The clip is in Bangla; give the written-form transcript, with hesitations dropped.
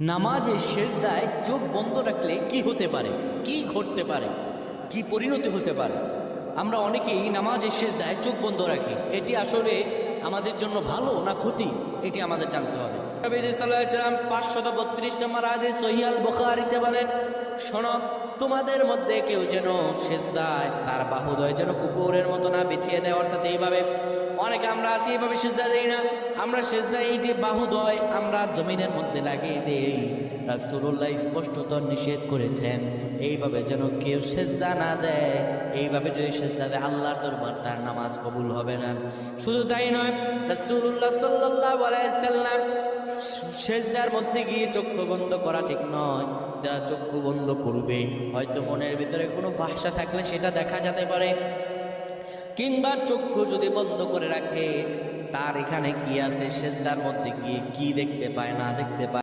নামাজে সেজদায় চোখ বন্ধ রাখলে কি হতে পারে, কি ঘটতে পারে, কি পরিণতি হতে পারে? আমরা অনেকেই নামাজের সেজদায় চোখ বন্ধ রাখি। এটি আসলে আমাদের জন্য ভালো না ক্ষতি, এটি আমাদের জানতে হবে। নবী সাল্লাল্লাহু আলাইহি ওয়াসাল্লাম 532 নম্বর হাদিস সহিহ আল বুখারীতে বলেন, শোনো, তোমাদের মধ্যে কেউ যেন সেজদায় তার বাহুদয় যেন কুকুরের মতো না বিছিয়ে দেয়। অর্থাৎ এইভাবে অনেকে আমরা আছি, এইভাবে সেজদা দেই না। আমরা সেজদা এই যে বাহুদয় আমরা জমিনের মধ্যে লাগিয়ে দেই। রাসূলুল্লাহ স্পষ্টত নিষেধ করেছেন এইভাবে যেন কেউ সেজদা না দেয়। এইভাবে যদি সেজদা দেয় আল্লাহর দরবার তার নামাজ কবুল হবে না। শুধু তাই নয়, রাসূলুল্লাহ সাল্লাল্লাহু আলাইহি সাল্লাম সেজদার মধ্যে গিয়ে চক্ষু বন্ধ করা ঠিক নয়। যারা চক্ষু বন্ধ করবে হয়তো মনের ভিতরে কোনো ফাহশা থাকলে সেটা দেখা যেতে পারে, কিংবা চক্ষু যদি বন্ধ করে রাখে তার এখানে কি আছে, সেজদার মধ্যে গিয়ে কি দেখতে পায় না দেখতে পায়।